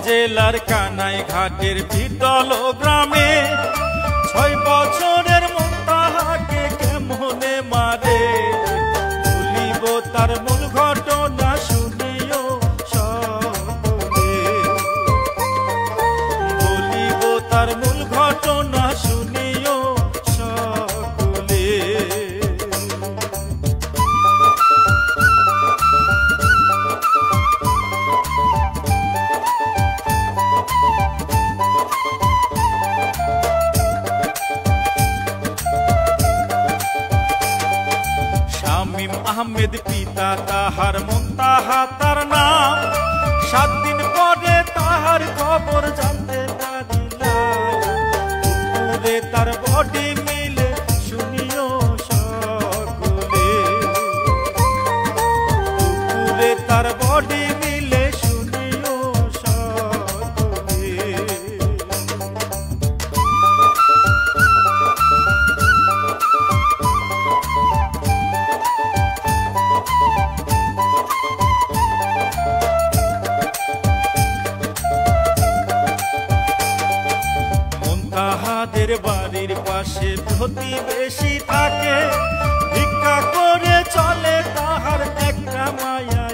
জেলার কানাই ঘাটের বিটল গ্রামে 6 বছরের মুন্তাহাকে কেমনে মারে বলিব তার মূল ঘটনা শুনিও সকলে বলিব তার মূল ঘটনা শুনিও সকলে শামীম আহমেদ পিতা তাহার মুন্তাহা তার নাম 7 দিন পরে তাহার খবর জানতে পারিলাম পুরে তার বডি মিলে শুনিও সকলে পুরে তার বডি মিলে শুনিও সকলে তাহাদের বাড়ির পাশে প্রতিবেশী থাকে ভিক্ষা করে চলে তাহার একটা মায়া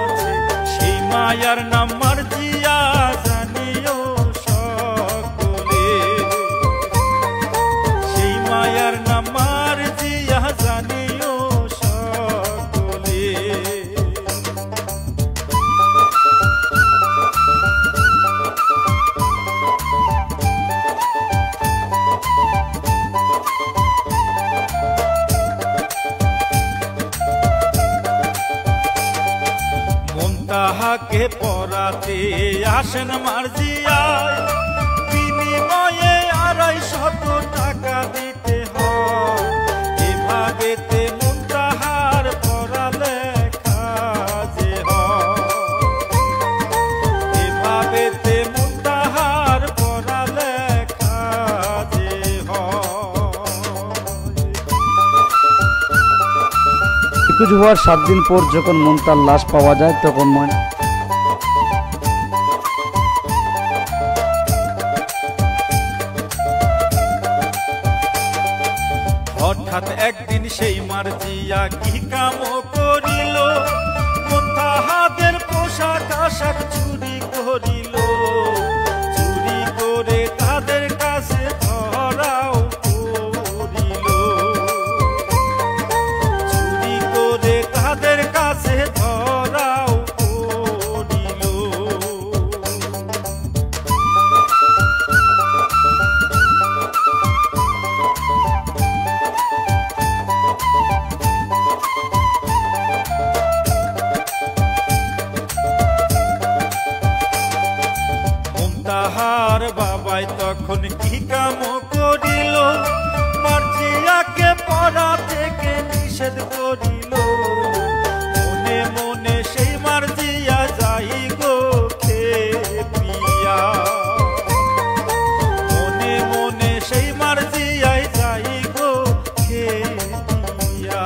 আছে সেই মায়ার নাম মার্জিয়া জানিও সকলে সেই মায়ার নাম মার্জিয়া জানিও সকলে তাহাকে পড়াতে আসেন মার্জিয়ায় বিনিময়ে 250 টাকা দিতে হয় এভাবেতে মুন্তাহার পড়ালেখা যে হয় এভাবেতে মুন্তাহার পড়ালেখা যে নিখোঁজ হওয়ার 7 দিন পর যখন মুনতার লাশ পাওয়া যায় তখন হঠাৎ একদিন সেই মার্জিয়া কি কাম করিল মুন্তাহাদের পোশাক আশাক চুরি করিল চুরি করে তাদের কাছে ধরাও করিল চুরি করে তাদের কাছে ধরাও করিল তাহার বাবাই তখন কি কাম করিল মার্জিয়াকে পড়া থেকে নিষেধ করিল মনে মনে সেই মার্জিয়া যাই গো খেপিয়া মনে মনে সেই মার্জিয়ায় যাই গো খেপিয়া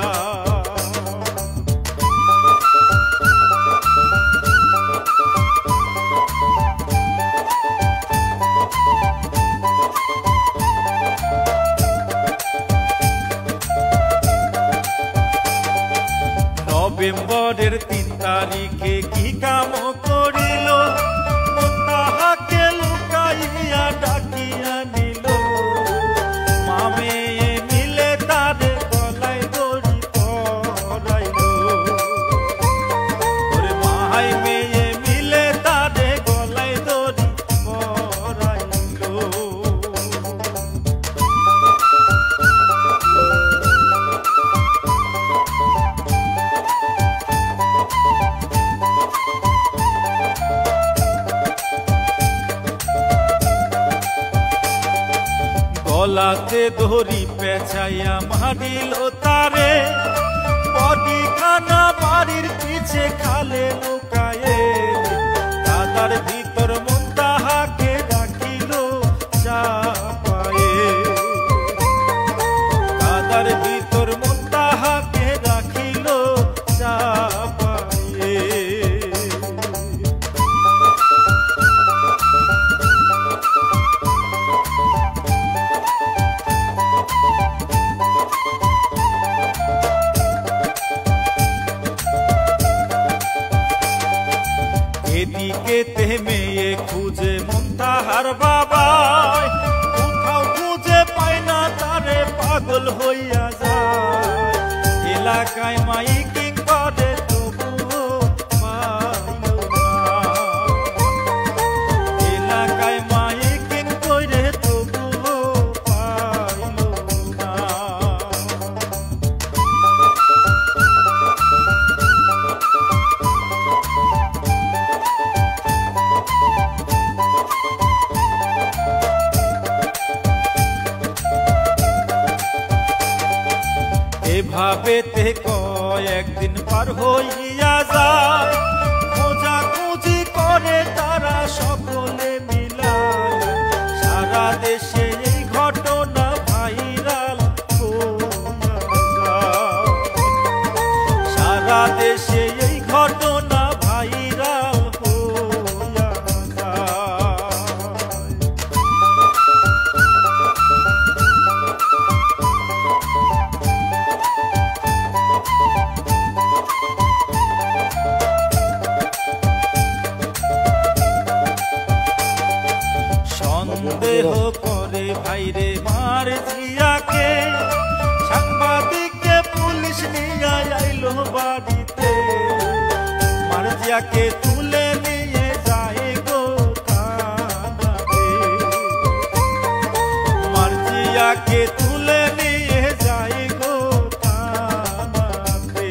নভেম্বরের 3 তারিখে কি কাম করিল মুন্তাহাকে লুকাইয়া ডাকিয়া নিল মামে মিলে তাদের গলায় দড়ি পরাইল ওরে মাই মেয়ে মিলে তাদের গলায় দড়ি পরাইল গলাতে দড়ি পেঁচাইয়া মারিল তারে বডিখানা বাড়ির পিছে খালে লুকায়ে কাদার ভিতর মুন্তাহাকে রাখিল চাপায়ে কাদার ভিতর মুন্তাহাকে রাখিল চাপায়ে ভাবেতে কয়েকদিন পার হইয়া যায়, খোঁজাখুঁজি করে তারা সকলে মিলায়। সারা দেশে এই ঘটনা ভাইরাল হইয়া যায়, সারা দেশে এই ঘটনা ভাইরাল হইয়া যায়। সন্দেহ করে ভাইরে মারজিয়াকে, সাংবাদিককে পুলিশ নিয়ে আইলো বাড়িতে। মারজিয়াকে তুলে নিয়ে যায় গো থানাতে, মারজিয়াকে তুলে নিয়ে যায় গো থানাতে।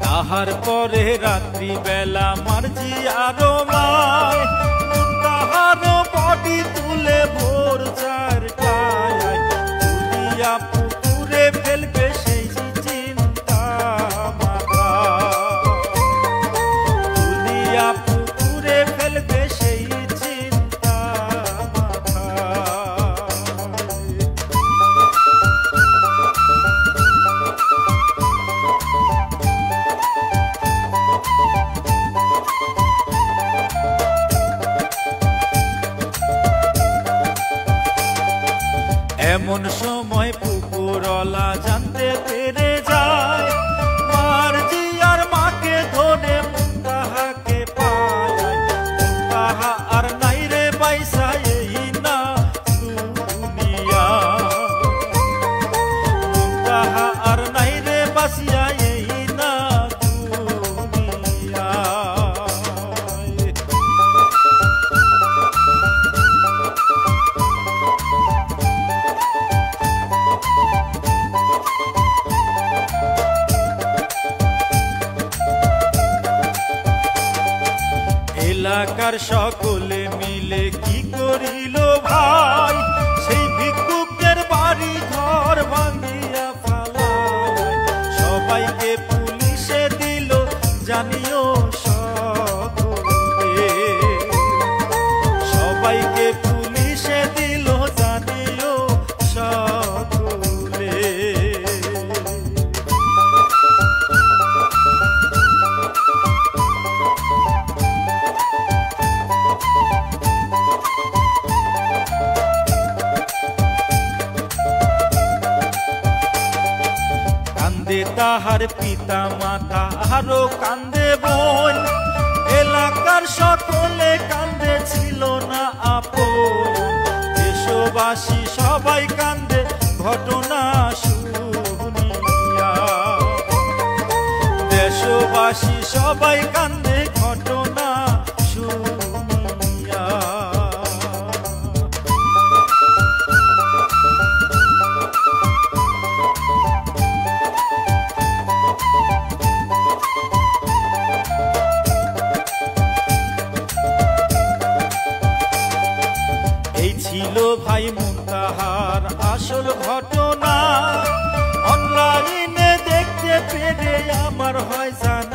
তাহার পরে রাত্রি বেলা মারজিয়ারো মায় তাহার বডি তুলে ভোর 4টায় তুলিয়া পুকুরে ফেলবে সেই চিন্তা মাথায়, তুলিয়া পুকুরে ফেলবে সেই চিন্তা মাথায়। এমন সময় পুকুরওয়ালা জানতে পেরে যায়, মারজিয়ার মাকে ধরে মুনতাহাকে পায়। মুনতাহা আর নাই রে বাইসা এই না দুনিয়া, মুনতাহা আর নাই রে বাসিয়া এই না দুনিয়া। এলাকার সকলে মিলে কি করিল ভাই, সেই ভিক্ষুকের বাড়ি ঘর ভাঙিয়া ফেলায়। সবাইকে পুলিশে দিল জানিও সকলে, সবাইকে পুলিশে দিল জানিও সকলে। কান্দে তাহার পিতা মাতা আরো কান্দে বোন, এলাকার সকলে কান্দে ছিল না আপন। দেশবাসী সবাই কান্দে ঘটনা শুনিয়া, দেশবাসী সবাই কান্দে ঘটনা শুনিয়া। এই ছিল ভাই মুনতাহার আসল ঘটনা, অনলাইনে দেখতে পেরে আমার হয় জানা।